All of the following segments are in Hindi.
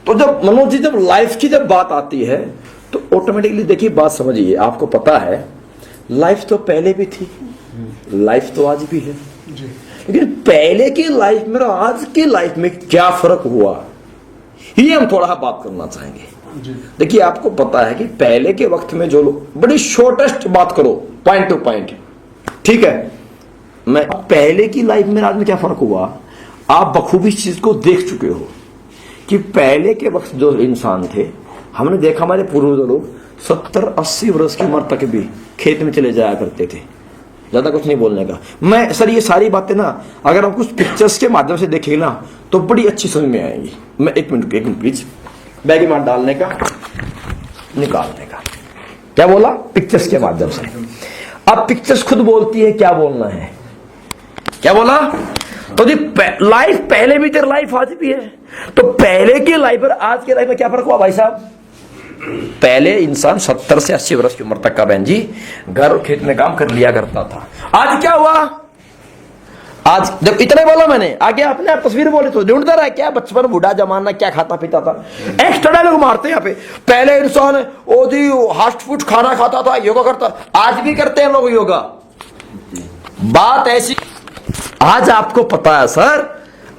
तो जब मनोज जी जब लाइफ की जब बात आती है तो ऑटोमेटिकली देखिए बात समझिए, आपको पता है लाइफ तो पहले भी थी, लाइफ तो आज भी है, लेकिन पहले की लाइफ में और आज की लाइफ में क्या फर्क हुआ ये हम थोड़ा बात करना चाहेंगे। देखिए आपको पता है कि पहले के वक्त में जो लोग, बड़ी शॉर्टेस्ट बात करो, पॉइंट टू पॉइंट, ठीक है, मैं पहले की लाइफ में आज में क्या फर्क हुआ आप बखूबी इस चीज को देख चुके हो कि पहले के वक्त जो इंसान थे, हमने देखा हमारे पूर्वज लोग 70-80 वर्ष की उम्र तक भी खेत में चले जाया करते थे, ज्यादा कुछ नहीं बोलने का। मैं सर ये सारी बातें ना अगर हम कुछ पिक्चर्स के माध्यम से देखेंगे ना तो बड़ी अच्छी समझ में आएंगी। मैं एक मिनट प्लीज, बैगी मार डालने का निकालने का, क्या बोला, पिक्चर्स के माध्यम से। अब पिक्चर्स खुद बोलती है क्या बोलना है, क्या बोला, तो जी लाइफ पहले भी थी, लाइफ आज भी है, तो पहले की लाइफ और आज की लाइफ में क्या फर्क हुआ भाई साहब। पहले इंसान 70 से 80 वर्ष की उम्र तक का बहन जी घर और खेत में काम कर लिया करता था। आज क्या हुआ, आज जब इतने बोला मैंने, आगे अपने आप तस्वीर बोले तो ढूंढता रहा क्या बचपन बूढ़ा जमाना क्या खाता पीता था। एक्स्ट्रा लोग मारते हैं यहाँ पे, पहले इंसान ओ जी फास्ट फूड खाना खाता था, योगा करता, आज भी करते हैं लोग योगा। बात ऐसी, आज आपको पता है सर,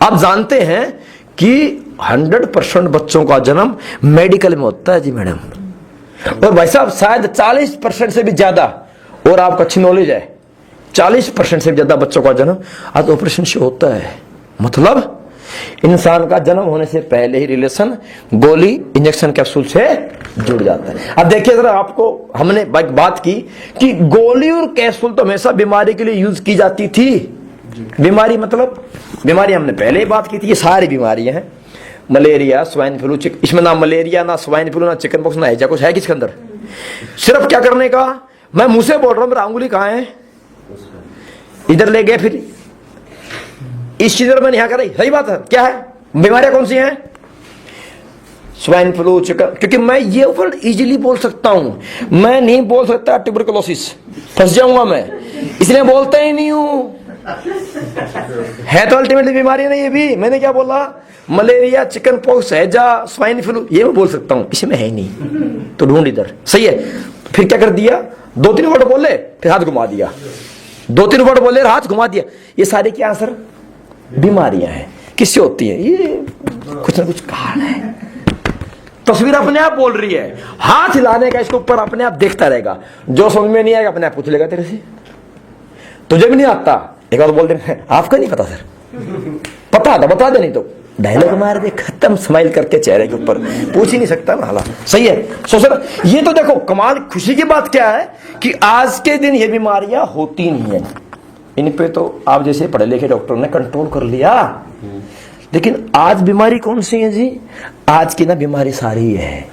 आप जानते हैं कि 100% बच्चों का जन्म मेडिकल में होता है जी मैडम, और भाई साहब शायद 40% से भी ज्यादा, और आपको अच्छी नॉलेज है 40% से भी ज्यादा बच्चों का जन्म आज ऑपरेशन से होता है। मतलब इंसान का जन्म होने से पहले ही रिलेशन गोली इंजेक्शन कैप्सूल से जुड़ जाता है। अब देखिए जरा, आपको हमने बात की कि गोली और कैप्सूल तो हमेशा बीमारी के लिए यूज की जाती थी। बीमारी मतलब बीमारी हमने पहले ही बात की थी, ये सारी बीमारियां हैं, मलेरिया, स्वाइन फ्लू, इसमें ना मलेरिया ना स्वाइन फ्लू ना चिकन पॉक्स ना हैजा कुछ है किसके अंदर। सिर्फ क्या करने का, मैं मुंह से बोल रहा हूं, मेरा अंगुली कहां है, इधर ले गए, फिर इस चीज मैंने यहां कराई, सही बात है। क्या है बीमारियां कौन सी हैं, स्वाइन फ्लू, चिकन, क्योंकि मैं ये वर्ड इजीली बोल सकता हूं, मैं नहीं बोल सकता ट्यूबरकुलोसिस, फंस जाऊंगा मैं, इसलिए बोलता ही नहीं हूं। है तो अल्टीमेटली बीमारी नहीं, ये भी मैंने क्या बोला, मलेरिया, चिकन पॉक्स, हैजा, स्वाइन फ्लू, ये मैं बोल सकता हूं, इसमें है नहीं, तो ढूंढ इधर, सही है। फिर क्या कर दिया, 2-3 वर्ड बोले फिर हाथ घुमा दिया, 2-3 वर्ड बोले हाथ घुमा दिया, ये सारे क्या सर बीमारियां हैं। किससे होती है, ये कुछ ना कुछ कारण है। तस्वीर अपने आप बोल रही है, हाथ हिलाने का इसके ऊपर अपने आप देखता रहेगा, जो समझ में नहीं आएगा अपने आप पूछ लेगा तेरे से, तुझे भी नहीं आता, एक बार बोल दे आपका नहीं पता सर, पता था बता दे, नहीं तो डायलॉग मार दे, खत्म, स्माइल करके चेहरे के ऊपर, पूछ ही नहीं सकता ना, हाला सही है। सो सर ये तो देखो कमाल खुशी की बात क्या है कि आज के दिन ये बीमारियां होती नहीं है, इन पे तो आप जैसे पढ़े लिखे डॉक्टर ने कंट्रोल कर लिया। लेकिन आज बीमारी कौन सी है जी, आज की ना बीमारी सारी है,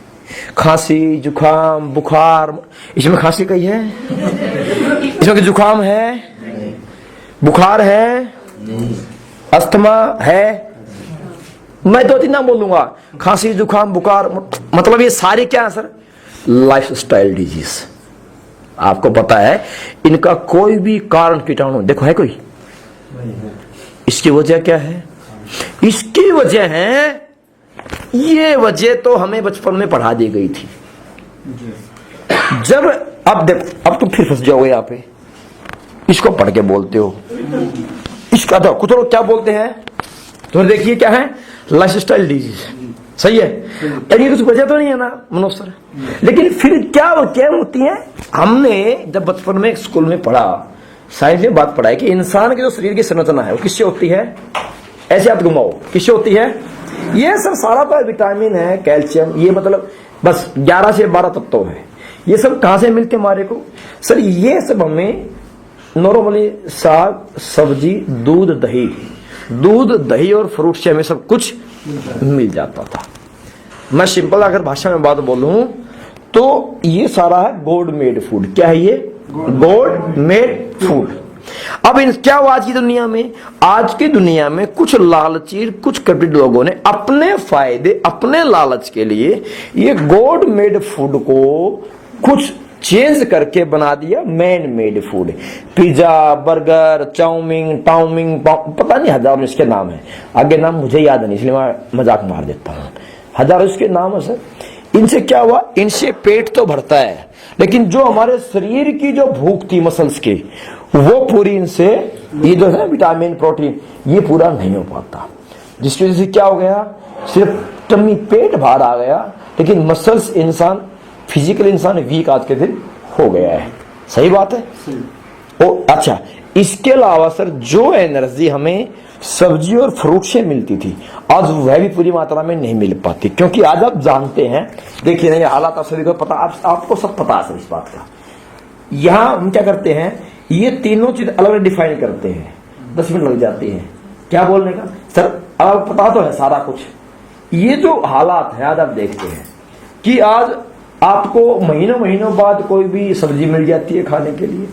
खांसी, जुकाम, बुखार, इसमें खांसी कही है, इसमें जुकाम है, बुखार है, अस्थमा है, मैं 2-3 नाम बोलूंगा, खांसी, जुकाम, बुखार, मतलब ये सारे क्या है सर, लाइफ स्टाइल डिजीज। आपको पता है इनका कोई भी कारण कीटाणु देखो है कोई, इसकी वजह क्या है, इसकी वजह है, ये वजह तो हमें बचपन में पढ़ा दी गई थी। जब अब देखो, अब तुम फिर फंस जाओगे यहाँ पे, इसको पढ़ के बोलते हो, इसका तो कुछ लोग क्या बोलते हैं, तो देखिए क्या है, लाइफ स्टाइल डिजीज, सही है, ये कुछ वजह तो नहीं है ना मनोज सर। लेकिन फिर क्या होती है, हमने जब बचपन में स्कूल में पढ़ा, साइंस में बात पढ़ा है कि इंसान के जो शरीर की संरचना है वो किससे होती है, ऐसे आप घुमाओ, किससे होती है, ये सब सारा का विटामिन है, कैल्शियम, ये मतलब बस 11 से 12 तत्व है। ये सब कहां से मिलते हमारे को सर, ये सब हमें नॉर्मली साग सब्जी दूध दही और फ्रूट से हमें सब कुछ मिल जाता था। मैं सिंपल अगर भाषा में बात बोलूं तो ये सारा है गॉड मेड फूड। क्या है ये, गॉड मेड फूड। अब क्या हुआ आज की दुनिया में कुछ लालची, कुछ कपटी लोगों ने अपने फायदे, अपने लालच के लिए ये गॉड मेड फूड को कुछ चेंज करके बना दिया man made food. Pizza, burger, chowmein, पता नहीं हजारों इसके नाम है, आगे नाम मुझे याद नहीं इसलिए मैं मजाक मार देता हूं। हजारों इसके नाम है सर। इनसे क्या हुआ, इनसे पेट तो भरता है, लेकिन जो हमारे शरीर की जो भूख थी मसल्स की, वो पूरी इनसे, ये जो है विटामिन प्रोटीन, ये पूरा नहीं हो पाता, जिसकी वजह से क्या हो गया, सिर्फ टम्मी पेट बाहर आ गया, लेकिन मसल्स इंसान, फिजिकल इंसान वीक आज के दिन हो गया है। सही बात है। ओ अच्छा, इसके अलावा सर जो एनर्जी हमें सब्जी और फ्रूट से मिलती थी, आज वह भी पूरी मात्रा में नहीं मिल पाती, क्योंकि आज आप जानते हैं, देखिए ना ये हालात आप सभी को पता, आपको सब पता है सर इस बात का। यहां हम क्या करते हैं, ये तीनों चीज अलग अलग डिफाइन करते हैं, 10 मिनट लग जाते हैं क्या बोलने का सर, अब पता तो है सारा कुछ। ये जो हालात है आज आप देखते हैं कि आज आपको महीनों महीनों बाद कोई भी सब्जी मिल जाती है खाने के लिए,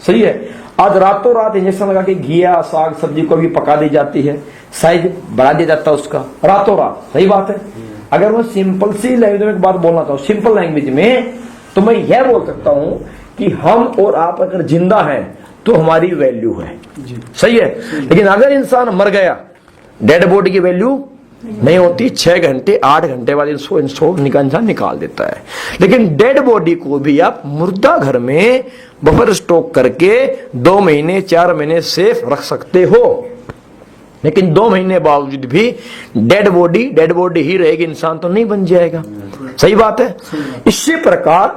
सही है। आज रातों रात इंजेक्शन लगा के घिया साग सब्जी को भी पका दी जाती है, साइज बढ़ा दिया जाता है उसका रातों रात, सही बात है। अगर मैं सिंपल सी लैंग्वेज में एक बात बोलना चाहूँ, सिंपल लैंग्वेज में, तो मैं यह बोल सकता हूं कि हम और आप अगर जिंदा हैं तो हमारी वैल्यू है, सही है। लेकिन अगर इंसान मर गया, डेड बॉडी की वैल्यू नहीं होती, 6 घंटे 8 घंटे बाद इसको इंसान निकाल देता है। लेकिन डेड बॉडी को भी आप मुर्दा घर में बफर स्टॉक करके 2 महीने 4 महीने सेफ रख सकते हो, लेकिन 2 महीने बावजूद भी डेड बॉडी ही रहेगी, इंसान तो नहीं बन जाएगा। सही बात है। इसी प्रकार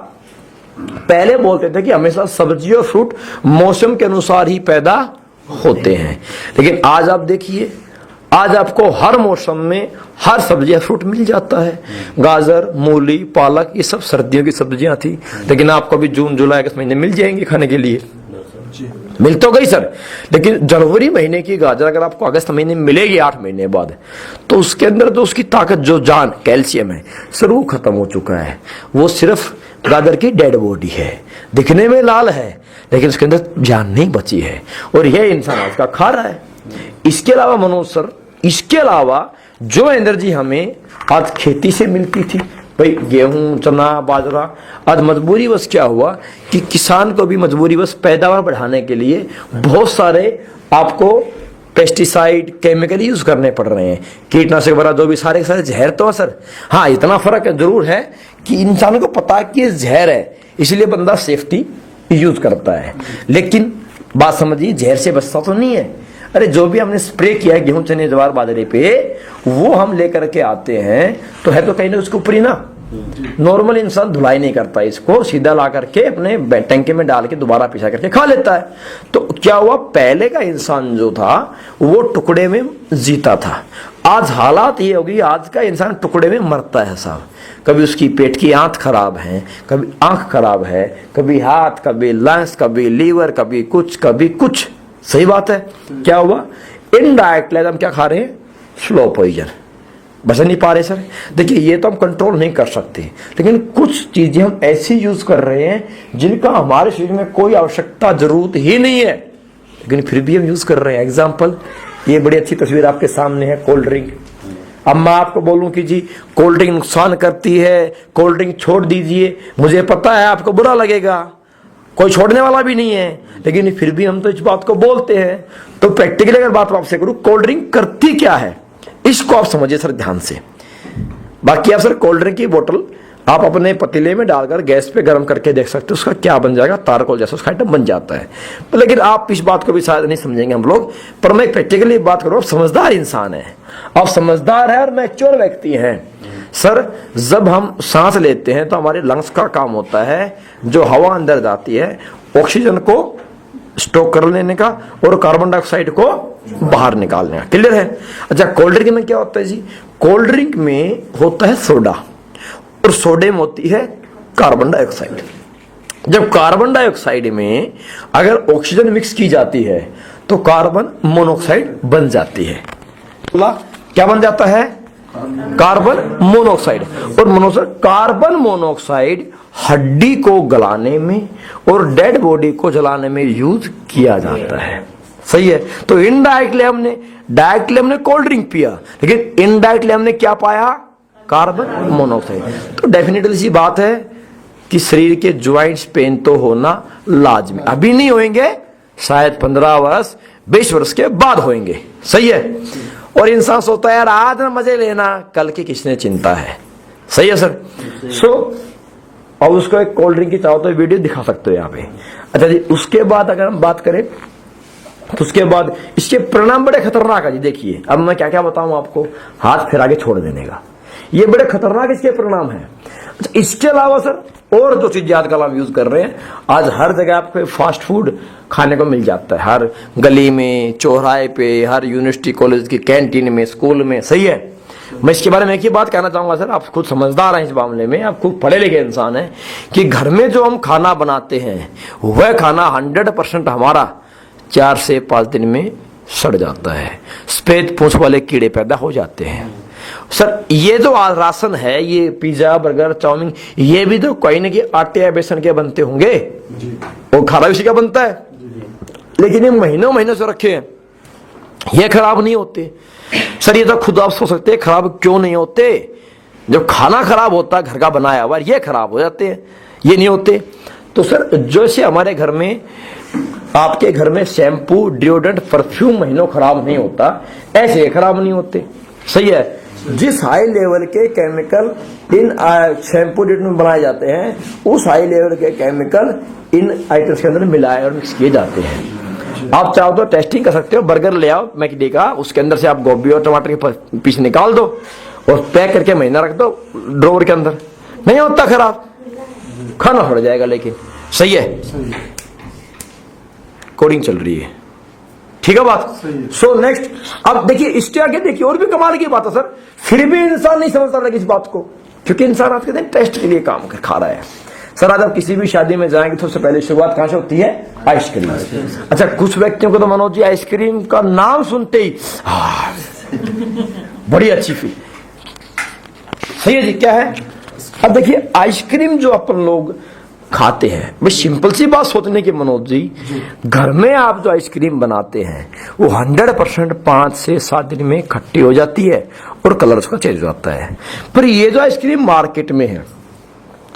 पहले बोलते थे कि हमेशा सब्जी और फ्रूट मौसम के अनुसार ही पैदा होते हैं, लेकिन आज आप देखिए, आज आपको हर मौसम में हर सब्जी फ्रूट मिल जाता है। गाजर, मूली, पालक, ये सब सर्दियों की सब्जियां थी, लेकिन आपको भी जून जुलाई अगस्त महीने मिल जाएंगी खाने के लिए, मिल तो गई सर। लेकिन जनवरी महीने की गाजर अगर आपको अगस्त महीने में मिलेगी 8 महीने बाद, तो उसके अंदर जो उसकी ताकत, जो जान, कैल्शियम है सर, वो खत्म हो चुका है। वो सिर्फ गाजर की डेड बॉडी है, दिखने में लाल है, लेकिन उसके अंदर जान नहीं बची है, और यह इंसान आज का खा रहा है। इसके अलावा मनोज सर, इसके अलावा जो एनर्जी हमें आज खेती से मिलती थी, भाई गेहूं, चना, बाजरा, आज मजबूरी बस क्या हुआ कि किसान को भी मजबूरी बस पैदावार बढ़ाने के लिए बहुत सारे आपको पेस्टिसाइड, केमिकल यूज करने पड़ रहे हैं, कीटनाशक वगैरह, जो भी सारे जहर तो है सर। हाँ, इतना फर्क जरूर है कि इंसान को पता है कि जहर है, इसलिए बंदा सेफ्टी यूज करता है, लेकिन बात समझिए, जहर से बचता तो नहीं है। अरे जो भी हमने स्प्रे किया है गेहूं, चने, ज्वार, बाजरे पे, वो हम लेकर के आते हैं तो है तो कहीं ना उसके ऊपर ही ना। नॉर्मल इंसान धुलाई नहीं करता, इसको सीधा ला करके अपने टंकी में डाल के दोबारा पिसा करके खा लेता है। तो क्या हुआ, पहले का इंसान जो था वो टुकड़े में जीता था। आज हालात ये होगी, आज का इंसान टुकड़े में मरता है साहब। कभी उसकी पेट की आंत खराब है, कभी आंख खराब है, कभी हाथ, कभी लंग्स, कभी लीवर, कभी कुछ। सही बात है। क्या हुआ, इनडायरेक्टली हम क्या खा रहे हैं, स्लो पॉइजन, बच नहीं पा रहे सर। देखिए, ये तो हम कंट्रोल नहीं कर सकते, लेकिन कुछ चीजें हम ऐसी यूज कर रहे हैं जिनका हमारे शरीर में कोई आवश्यकता, जरूरत ही नहीं है, लेकिन फिर भी हम यूज कर रहे हैं। एग्जाम्पल, ये बड़ी अच्छी तस्वीर आपके सामने है, कोल्ड ड्रिंक। अब मैं आपको बोलूं कि जी कोल्ड ड्रिंक नुकसान करती है, कोल्ड ड्रिंक छोड़ दीजिए, मुझे पता है आपको बुरा लगेगा, कोई छोड़ने वाला भी नहीं है, लेकिन फिर भी हम तो इस बात को बोलते हैं। तो प्रैक्टिकली अगर बात आपसे करूं, कोल्ड ड्रिंक करती क्या है, इसको आप समझिए सर ध्यान से। बाकी आप सर कोल्ड ड्रिंक की बोतल आप अपने पतीले में डालकर गैस पे गर्म करके देख सकते हो, उसका क्या बन जाएगा, तारकोल जैसा उसका आइटम बन जाता है। लेकिन आप इस बात को भी शायद नहीं समझेंगे हम लोग, पर मैं प्रैक्टिकली बात करूं, आप समझदार इंसान है, आप समझदार है और मैच्योर व्यक्ति हैं सर। जब हम सांस लेते हैं तो हमारे लंग्स का काम होता है, जो हवा अंदर जाती है, ऑक्सीजन को स्टॉक कर लेने का और कार्बन डाइऑक्साइड को बाहर निकालने का। क्लियर है। अच्छा, कोल्ड ड्रिंक में क्या होता है जी, कोल्ड ड्रिंक में होता है सोडा, और सोडे में होती है कार्बन डाइऑक्साइड। जब कार्बन डाइऑक्साइड में अगर ऑक्सीजन मिक्स की जाती है तो कार्बन मोनोऑक्साइड बन जाती है। क्या बन जाता है, कार्बन मोनोऑक्साइड। और कार्बन मोनोऑक्साइड हड्डी को गलाने में और डेड बॉडी को जलाने में यूज किया जाता है। सही है। तो डायरेक्टली हमने कोल्ड ड्रिंक पिया, लेकिन इनडायरेक्टली हमने क्या पाया, कार्बन मोनोऑक्साइड। तो डेफिनेटली सी बात है कि शरीर के ज्वाइंट्स पेन तो होना लाजमी, अभी नहीं होंगे, शायद 15 वर्ष 20 वर्ष के बाद होंगे। सही है। और इंसान सोचता है यार आज ना मजे लेना, कल की किसने चिंता है। सही है सर। सो अब उसको एक कोल्ड ड्रिंक की चाहो तो वीडियो दिखा सकते हो यहाँ पे। अच्छा जी, उसके बाद अगर हम बात करें तो उसके बाद इसके परिणाम बड़े खतरनाक है जी। देखिए अब मैं क्या क्या बताऊं आपको, हाथ फिर आगे छोड़ देने का, ये बड़े खतरनाक इसके परिणाम है। अच्छा, इसके अलावा सर और जो चीजें आजकल हम यूज कर रहे हैं, आज हर जगह आपको फास्ट फूड खाने को मिल जाता है, हर गली में, चौराहे पे, हर यूनिवर्सिटी कॉलेज की कैंटीन में, स्कूल में। सही है। मैं इसके बारे में एक ही बात कहना चाहूंगा सर, आप खुद समझदार हैं इस मामले में, आप खुद पढ़े लिखे इंसान हैं, कि घर में जो हम खाना बनाते हैं वह खाना 100% हमारा 4 से 5 दिन में सड़ जाता है, सफेद पूंछ वाले कीड़े पैदा हो जाते हैं। सर ये जो राशन है, ये पिज्जा बर्गर चाउमीन, ये भी तो कोई ना कोई आटे या बेसन के बनते होंगे, वो खाना उसी का बनता है, लेकिन ये महीनों महीनों से रखे हैं, ये खराब नहीं होते। सर ये तो खुद आप सोच सकते हैं खराब क्यों नहीं होते। जब खाना खराब होता है घर का बनाया हुआ, ये खराब हो जाते हैं, ये नहीं होते। तो सर जैसे हमारे घर में, आपके घर में शैम्पू डिओड्रेंट परफ्यूम महीनों खराब नहीं होता, ऐसे खराब नहीं होते। सही है। जिस हाई लेवल के केमिकल इन शैम्पू डिओड्रेंट में बनाए जाते हैं, उस हाई लेवल के केमिकल इन आइटम्स के अंदर मिलाए और मिक्स किए जाते हैं। आप चाहो तो टेस्टिंग कर सकते हो, बर्गर ले आओ मैकडी का, उसके अंदर से आप गोभी और टमाटर के पीस निकाल दो और पैक करके महीना रख दो ड्रोवर के अंदर, नहीं होता खराब, खाना सड़ जाएगा। लेकिन सही है, कोडिंग चल रही है, ठीक है बात। सो नेक्स्ट, अब देखिए इसके आगे देखिए और भी कमाल की बात है सर, फिर भी इंसान नहीं समझता लगे इस बात को, क्योंकि इंसान आज के दिन टेस्ट के लिए काम कर खा रहा है। सर आज आप किसी भी शादी में जाएंगे तो सबसे पहले शुरुआत कहां से होती है? आइसक्रीम। अच्छा, कुछ व्यक्तियों को तो मनोज जी आइसक्रीम का नाम सुनते ही बड़ी अच्छी फील। सही है जी, क्या है? अब देखिए आइसक्रीम जो अपन लोग खाते हैं, भाई सिंपल सी बात सोचने की मनोज जी, घर में आप जो आइसक्रीम बनाते हैं वो 100% 5 से 7 दिन में खट्टी हो जाती है और कलर उसका चेंज हो जाता है। पर ये जो आइसक्रीम मार्केट में है,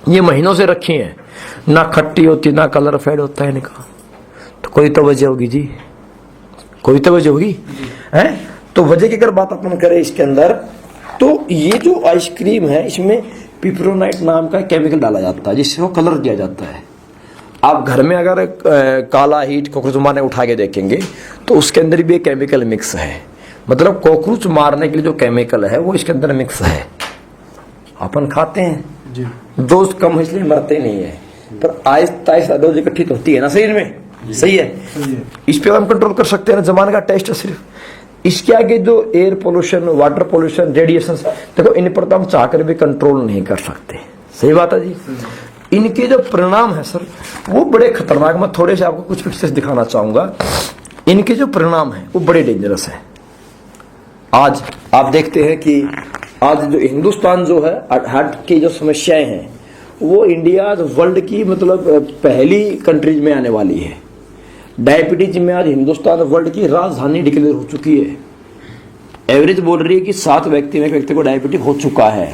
ये महीनों से रखी है, ना खट्टी होती ना कलर फेड होता है इनका, तो कोई तो वजह होगी जी, कोई तो वजह होगी है। तो वजह की अगर बात अपन करें इसके अंदर, तो ये जो आइसक्रीम है इसमें पिपरोनाइट नाम का केमिकल डाला जाता है जिससे वो कलर दिया जाता है। आप घर में अगर काला हीट कॉकरोच मारने उठा के देखेंगे तो उसके अंदर भी केमिकल मिक्स है, मतलब कॉकरोच मारने के लिए जो केमिकल है वो इसके अंदर मिक्स है। अपन खाते हैं जी, डोज कम इसलिए मरते नहीं है, पर आहिस्ता आहिस्ता डोज इकट्ठी तो होती है ना शरीर में। सही है, इस पे हम कंट्रोल कर सकते हैं ना, जमाने का टेस्ट है सिर्फ। इसके आगे जो air pollution, water pollution, radiation, देखो इन पर तो हम चाहकर भी कंट्रोल नहीं कर सकते। सही बात है जी। इनके जो परिणाम है सर वो बड़े खतरनाक। मैं थोड़े से आपको कुछ पिक्चर्स दिखाना चाहूंगा। इनके जो परिणाम है वो बड़े डेंजरस है। आज आप देखते हैं कि आज जो हिंदुस्तान जो है, हार्ट की जो समस्याएं हैं वो इंडिया वर्ल्ड की मतलब पहली कंट्रीज में आने वाली है। डायबिटीज में आज हिंदुस्तान वर्ल्ड की राजधानी डिक्लेयर हो चुकी है। एवरेज बोल रही है कि 7 व्यक्ति में एक व्यक्ति को डायबिटीज हो चुका है।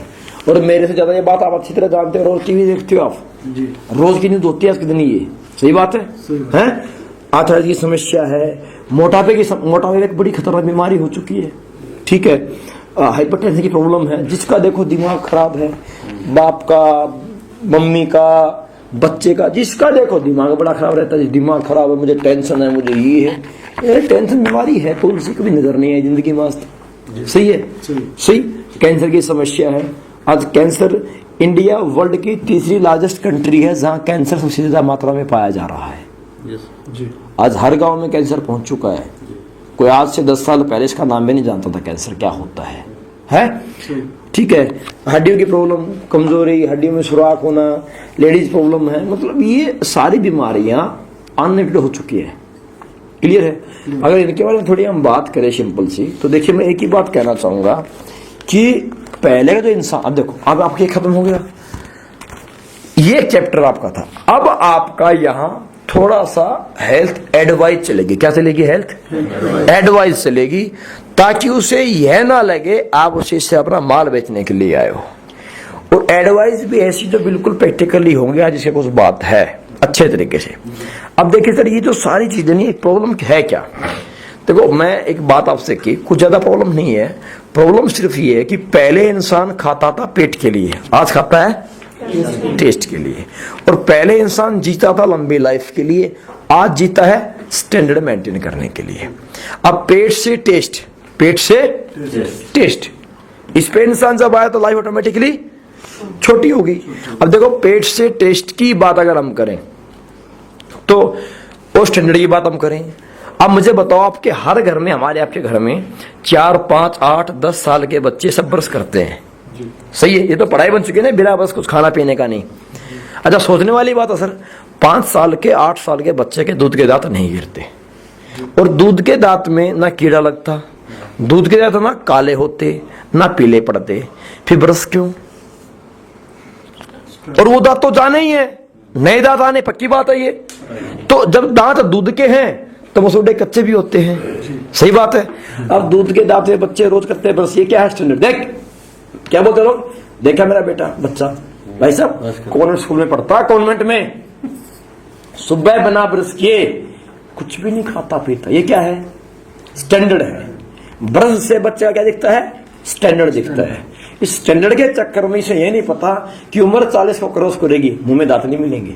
और मेरे से ज्यादा ये बात आप अच्छी तरह जानते हो, रोज टीवी देखते हो आप जी, रोज की न्यूज होती है आज के दिन ये। सही बात है, हैं? आर्थराइटिस की समस्या है, मोटापे एक बड़ी खतरनाक बीमारी हो चुकी है। ठीक है, हाइपरटेंशन की प्रॉब्लम है, जिसका देखो दिमाग खराब है, बाप का, मम्मी का, बच्चे का, जिसका देखो दिमाग बड़ा खराब रहता है। दिमाग खराब है, मुझे टेंशन है, मुझे ये है, ये टेंशन बीमारी है तो उसी कभी नजर नहीं है जिंदगी में। सही है, सही। कैंसर की समस्या है। आज कैंसर, इंडिया वर्ल्ड की 3री लार्जेस्ट कंट्री है जहां कैंसर सबसे ज्यादा मात्रा में पाया जा रहा है। आज हर गांव में कैंसर पहुंच चुका है। कोई आज से 10 साल पहले इसका नाम भी नहीं जानता था कैंसर क्या होता है? ठीक है। हड्डियों की प्रॉब्लम, कमजोरी, हड्डियों में सुराख होना, लेडीज प्रॉब्लम है, मतलब ये सारी बीमारियां अनलिमिटेड हो चुकी है। क्लियर है? अगर इनके बारे में थोड़ी हम बात करें सिंपल सी, तो देखिए मैं एक ही बात कहना चाहूंगा कि पहले का जो इंसान, अब देखो अब आपके खत्म हो गया ये चैप्टर आपका था, अब आपका यहां थोड़ा सा हेल्थ एडवाइस चलेगी। क्या चलेगी? हेल्थ एडवाइस चलेगी, ताकि उसे यह ना लगे आप उसे से अपना माल बेचने के लिए आए हो। और एडवाइस भी ऐसी जो बिल्कुल प्रैक्टिकली होंगे, आज इसके कुछ बात है अच्छे तरीके से। अब देखिए सर, ये जो सारी चीजें नहीं, एक प्रॉब्लम है क्या? देखो मैं एक बात आपसे की, कुछ ज्यादा प्रॉब्लम नहीं है। प्रॉब्लम सिर्फ ये है कि पहले इंसान खाता था पेट के लिए, आज खाता है टेस्ट के लिए। और पहले इंसान जीता था लंबी लाइफ के लिए, आज जीता है स्टैंडर्ड मेंटेन करने के लिए। अब पेट से टेस्ट, पेट से टेस्ट, इस पे इंसान जब आया तो लाइफ ऑटोमेटिकली छोटी होगी। अब देखो पेट से टेस्ट की बात अगर हम करें तो वो स्टैंडर्ड की बात हम करें। अब मुझे बताओ, आपके हर घर में, हमारे आपके घर में 4, 5, 8, 10 साल के बच्चे सब ब्रश करते हैं, सही है? ये तो पढ़ाई बन चुकी है ना, बिना बस कुछ खाना पीने का नहीं। अच्छा, सोचने वाली बात है सर, 5 साल के 8 साल के बच्चे के दूध के दांत नहीं गिरते, और दूध के दांत में ना कीड़ा लगता, दूध के दांत ना काले होते ना पीले पड़ते, फिर ब्रश क्यों? और वो दांत तो जाने ही है, नए दांत आने पक्की बात है ये। तो जब दांत दूध के हैं तो मसूड़े कच्चे भी होते हैं, सही बात है। अब दूध के दांत से बच्चे रोज करते हैं ब्रश, ये क्या है स्टैंडर्ड? देख क्या बोलते लोग, देखा मेरा बेटा बच्चा, भाई साहब कॉन्वेंट स्कूल में पढ़ता, कॉन्वेंट में सुबह बिना ब्रश किए कुछ भी नहीं खाता पीता, ये क्या है? स्टैंडर्ड है। ब्रश से बच्चा क्या दिखता है? स्टैंडर्ड दिखता है। इस स्टैंडर्ड के चक्कर में इसे ये नहीं पता कि उम्र 40 को क्रॉस करेगी, मुंह में दांत नहीं मिलेंगे।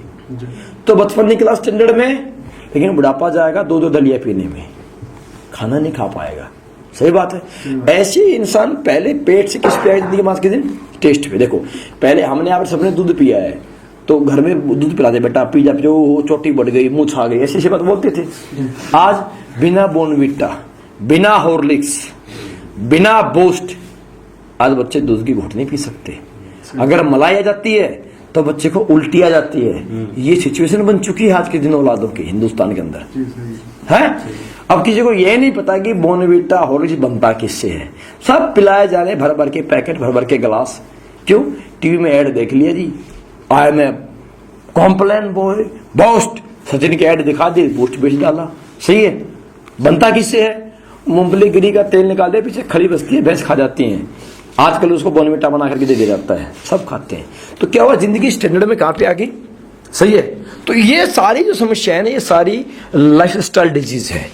तो बचपन निकला स्टैंडर्ड में, लेकिन बुढ़ापा जाएगा 2-2 दलिया पीने में, खाना नहीं खा पाएगा, सही बात है। ऐसे ही इंसान पहले पेट से किस पे आए जिंदगी मास के दिन? टेस्ट पे। देखो पहले हमने आप सबने दूध पिया है तो घर में दूध पिलाते, बेटा पी जा, पियो, चोटी बढ़ गई, मुंह छा गई, ऐसी बात बोलते थे। आज बिना बोर्नविटा, बिना हॉर्लिक्स, बिना बूस्ट, आज बच्चे दूध की घूंट नहीं पी सकते। अगर मलाई आ जाती है तो बच्चे को उल्टी आ जाती है। ये सिचुएशन बन चुकी है आज के दिन औलादों की हिंदुस्तान के अंदर, है। अब किसी को ये नहीं पता कि बोर्नविटा हॉर्लिक्स बनता किससे है, सब पिलाए जा रहे भर भर के पैकेट, भर भर के गिलास। क्यों? टीवी में ऐड देख लिया जी, I am Complan boy Boost, Sachin की ऐड दिखा दी, बूस्ट बेच डाला, सही है। बनता किससे है? मूंगफली गिरी का तेल निकाल दे, पीछे खड़ी बस्ती है, भैंस खा जाती हैं। आजकल उसको बोर्नविटा बना करके दे दिया जाता है, सब खाते हैं। तो क्या हुआ, जिंदगी स्टैंडर्ड में कहां पे आ गई, सही है। तो ये सारी जो समस्याएं है, ये सारी लाइफस्टाइल डिजीज है।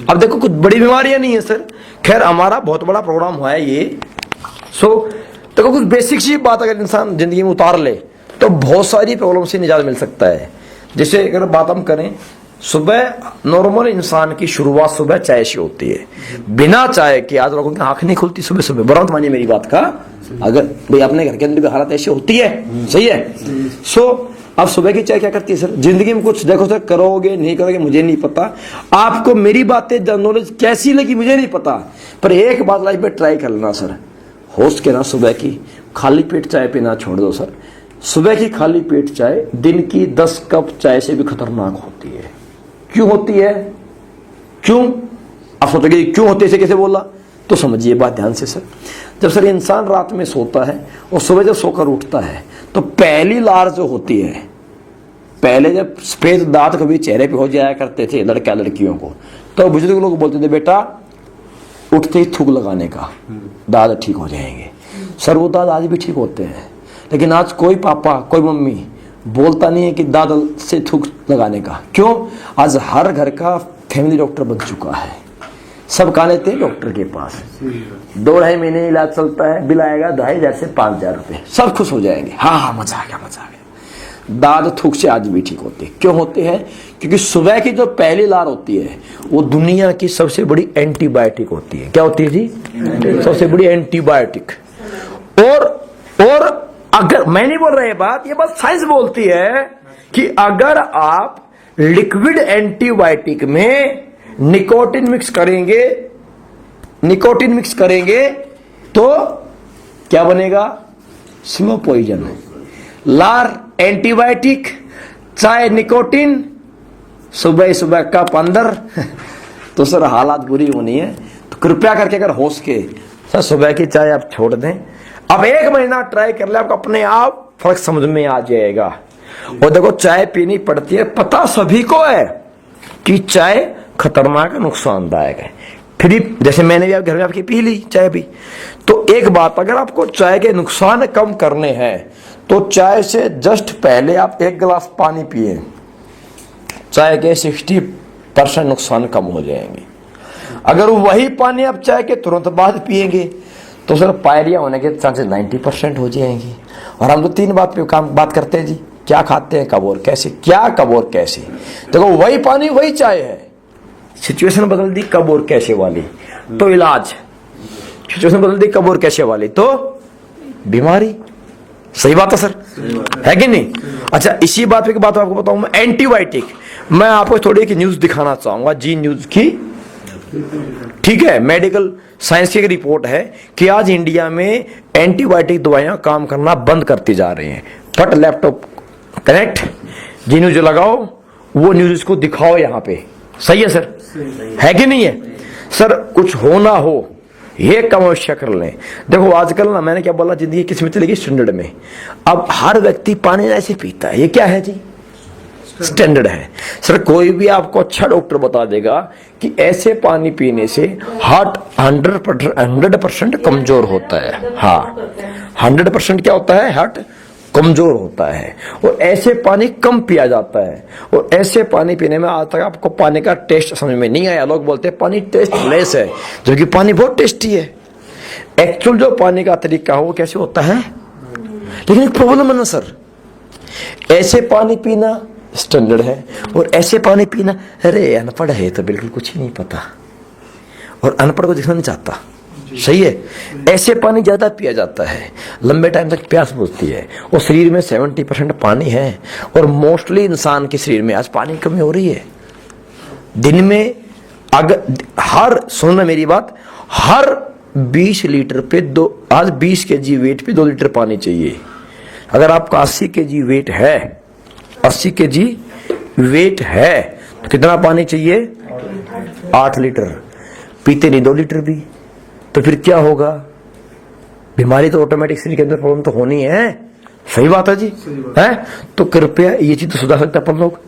अब देखो कुछ बड़ी बीमारियां नहीं है सर, खैर हमारा बहुत बड़ा प्रोग्राम हुआ है ये। देखो कुछ बेसिक सी बात अगर इंसान जिंदगी में उतार ले तो बहुत सारी प्रॉब्लम से निजात मिल सकता है। जैसे अगर बात हम करें, सुबह नॉर्मल इंसान की शुरुआत सुबह चाय से होती है। बिना चाय के आज लोगों की आंख नहीं खुलती सुबह सुबह, बराबर मानिए मेरी बात का। अगर भाई अपने घर के अंदर भी हालत ऐसी होती है, सही है। अब सुबह की चाय क्या करती है सर? जिंदगी में कुछ देखो सर, करोगे नहीं करोगे मुझे नहीं पता, आपको मेरी बातें नॉलेज कैसी लगी मुझे नहीं पता, पर एक बात लाइफ में ट्राई कर लेना सर, होश के ना सुबह की खाली पेट चाय पीना छोड़ दो सर। सुबह की खाली पेट चाय दिन की 10 कप चाय से भी खतरनाक होती है। क्यों होती है? क्यों? आप सोचोगे क्यों होती है, इसे कैसे बोला? तो समझिए बात ध्यान से सर। जब सर इंसान रात में सोता है और सुबह जब सोकर उठता है तो पहली लार जो होती है, पहले जब सफेद दांत कभी चेहरे पे हो जाया करते थे लड़का लड़कियों को, तो बुजुर्ग लोग बोलते थे बेटा उठते ही थूक लगाने का, दांत ठीक हो जाएंगे। सर वो दांत आज भी ठीक होते हैं, लेकिन आज कोई पापा कोई मम्मी बोलता नहीं है कि दांत से थूक लगाने का। क्यों? आज हर घर का फैमिली डॉक्टर बन चुका है, सब कहा लेते हैं डॉक्टर के पास। 2-2.5 महीने इलाज चलता है, बिल आएगा 2,500 से 5,000 रुपए, सब खुश हो जाएंगे, हाँ मजा आ गया मजा आ गया। दांत थूक से आज भी ठीक होते हैं। क्यों होते हैं? क्योंकि सुबह की जो पहली लार होती है वो दुनिया की सबसे बड़ी एंटीबायोटिक होती है। क्या होती है जी? सबसे बड़ी एंटीबायोटिक। और अगर मैं नहीं बोल रहा ये बात साइंस बोलती है कि अगर आप लिक्विड एंटीबायोटिक में निकोटिन मिक्स करेंगे तो क्या बनेगा? Slow poison. लार एंटीबायोटिक, चाय निकोटिन, सुबह कप अंदर तो सर हालात बुरी होनी है। तो कृपया करके अगर होश के सर सुबह की चाय आप छोड़ दें। अब 1 महीना ट्राई कर ले, आपको अपने आप फर्क समझ में आ जाएगा। और देखो चाय पीनी पड़ती है, पता सभी को है कि चाय खतरनाक नुकसानदायक है। फिर जैसे मैंने भी घर में आपकी पी ली चाय भी, तो एक बात, अगर आपको चाय के नुकसान कम करने हैं तो चाय से जस्ट पहले आप 1 गिलास पानी पिए, चाय के 60% नुकसान कम हो जाएंगे। अगर वही पानी आप चाय के तुरंत बाद पिएंगे तो सर पायरिया होने के चांसेस 90% हो जाएंगे। और हम तो 3 बात पे बात करते हैं जी, क्या खाते हैं, कब और कैसे, क्या कब और कैसे। देखो वही पानी वही चाय है, सिचुएशन बदल दी कब और कैसे वाली तो इलाज, सिचुएशन बदल दी कब और कैसे वाली तो बीमारी। सही बात है सर, है कि नहीं? अच्छा, इसी बात पे की बात आपको बताऊं मैं, एंटीबायोटिक। मैं आपको थोड़ी एक न्यूज दिखाना चाहूंगा, जी न्यूज की, ठीक है, मेडिकल साइंस की एक रिपोर्ट है कि आज इंडिया में एंटीबायोटिक दवाइयां काम करना बंद करती जा रही हैं। फट लैपटॉप कनेक्ट, जी न्यूज लगाओ, वो न्यूज इसको दिखाओ यहाँ पे। सही है सर, है कि नहीं है सर? कुछ हो ना हो ये कम अवश्य कर लें। देखो आजकल ना, मैंने क्या बोला, जिंदगी किस में चलेगी, स्टैंडर्ड में। अब हर व्यक्ति पानी ऐसे पीता है, ये क्या है जी? स्टैंडर्ड है सर। कोई भी आपको अच्छा डॉक्टर बता देगा कि ऐसे पानी पीने से हार्ट 100% कमजोर होता है। हाँ, 100% क्या होता है? हार्ट कमजोर होता है। और ऐसे पानी कम पिया जाता है, और ऐसे पानी पीने में आज तक आपको पानी का टेस्ट समझ में नहीं आया। लोग बोलते हैं पानी टेस्टलेस है, जबकि पानी बहुत टेस्टी है। एक्चुअल जो पानी का तरीका हो वो कैसे होता है, लेकिन एक प्रॉब्लम है ना सर, ऐसे पानी पीना स्टैंडर्ड है और ऐसे पानी पीना, अरे अनपढ़ है तो बिल्कुल कुछ ही नहीं पता, और अनपढ़ को दिखना नहीं चाहता। सही है, ऐसे पानी ज्यादा पिया जाता है, लंबे टाइम तक प्यास बुझती है, और शरीर में 70% पानी है, और मोस्टली इंसान के शरीर में आज पानी की कमी हो रही है। दिन में अगर सुनना मेरी बात, हर 20 लीटर पे आज 20 kg वेट पे 2 लीटर पानी चाहिए। अगर आपका 80 kg वेट है, 80 kg वेट है, तो कितना पानी चाहिए? 8 लीटर। पीते नहीं 2 लीटर भी, तो फिर क्या होगा? बीमारी तो ऑटोमेटिक शरीर के अंदर प्रॉब्लम तो होनी है। सही बात है जी, है? तो कृपया ये चीज तो सुधार सकते हैं अपन लोग,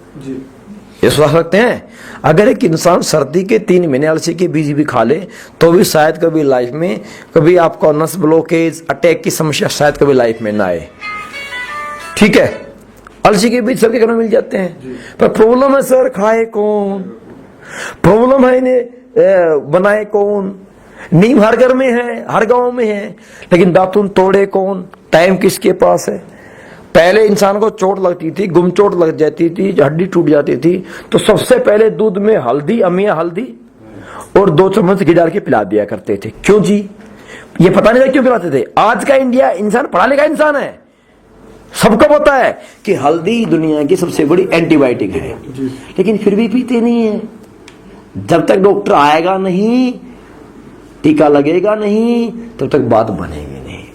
ये सुधार सकते हैं। अगर एक इंसान सर्दी के 3 महीने अलसी के बीज भी खा ले तो भी शायद कभी लाइफ में, कभी आपको नस ब्लॉकेज, अटैक की समस्या शायद कभी लाइफ में ना आए। ठीक है, अलसी के बीज सबके घर में मिल जाते हैं, पर प्रॉब्लम है सर, खाए कौन? प्रॉब्लम है इन्हें बनाए कौन? नीम हर घर में है, हर गांव में है, लेकिन दातुन तोड़े कौन? टाइम किसके पास है? पहले इंसान को चोट लगती थी, गुमचोट लग जाती थी, हड्डी टूट जाती थी, तो सबसे पहले दूध में हल्दी, अमिया हल्दी और 2 चम्मच घी डाल के पिला दिया करते थे। क्यों जी? ये पता नहीं था क्यों पिलाते थे। आज का इंडिया इंसान पढ़ा लिखा इंसान है, सबको पता है कि हल्दी दुनिया की सबसे बड़ी एंटीबायोटिक है, लेकिन फिर भी पीते नहीं है। जब तक डॉक्टर आएगा नहीं, टीका लगेगा नहीं, तब तक बात बनेगी नहीं।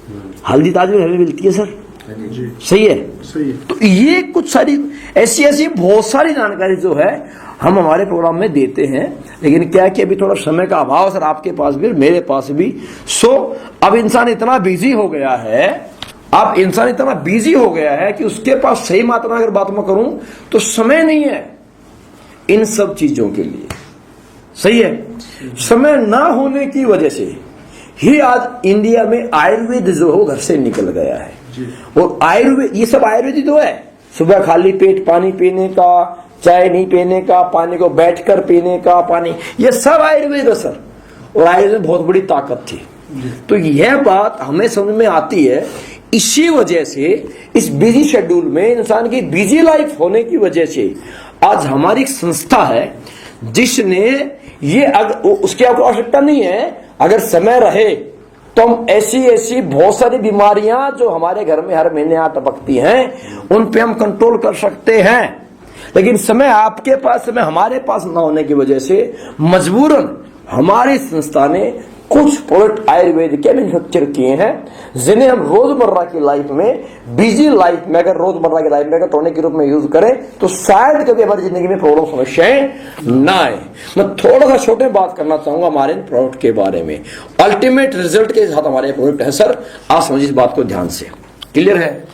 हल्दी ताज में घर में मिलती है सर, सही है? सही है। तो ये कुछ सारी ऐसी बहुत सारी जानकारी जो है हम हमारे प्रोग्राम में देते हैं, लेकिन क्या कि अभी थोड़ा समय का अभाव सर, आपके पास भी मेरे पास भी। अब इंसान इतना बिजी हो गया है, अब इंसान इतना बिजी हो गया है कि उसके पास सही मात्रा अगर बात में करूं तो समय नहीं है इन सब चीजों के लिए। सही है, समय ना होने की वजह से ही आज इंडिया में आयुर्वेद जो है घर से निकल गया है। और आयुर्वेद, ये सब आयुर्वेद तो है, सुबह खाली पेट पानी पीने का, चाय नहीं पीने का, पानी को बैठकर पीने का पानी, ये सब आयुर्वेद है सर। और आयुर्वेद में बहुत बड़ी ताकत थी। तो यह बात हमें समझ में आती है। इसी वजह से इस बिजी शेड्यूल में, इंसान की बिजी लाइफ होने की वजह से आज हमारी एक संस्था है जिसने ये, उसकी आपको आवश्यकता नहीं है, अगर समय रहे तो हम ऐसी बहुत सारी बीमारियां जो हमारे घर में हर महीने आ टपकती हैं उन पे हम कंट्रोल कर सकते हैं। लेकिन समय आपके पास, समय हमारे पास ना होने की वजह से मजबूरन हमारी संस्था ने कुछ प्रोडक्ट आयुर्वेद के मैन्युफैक्चर किए हैं, जिन्हें हम रोजमर्रा की लाइफ में, बिजी लाइफ में, अगर रोजमर्रा की लाइफ में अगर टॉनिक के रूप में यूज करें तो शायद कभी हमारी जिंदगी में प्रॉब्लम समस्याएं ना आए। मैं थोड़ा सा छोटे बात करना चाहूंगा हमारे प्रोडक्ट के बारे में। अल्टीमेट रिजल्ट के साथ हमारे प्रोडक्ट है सर, आप समझिए इस बात को ध्यान से। क्लियर है?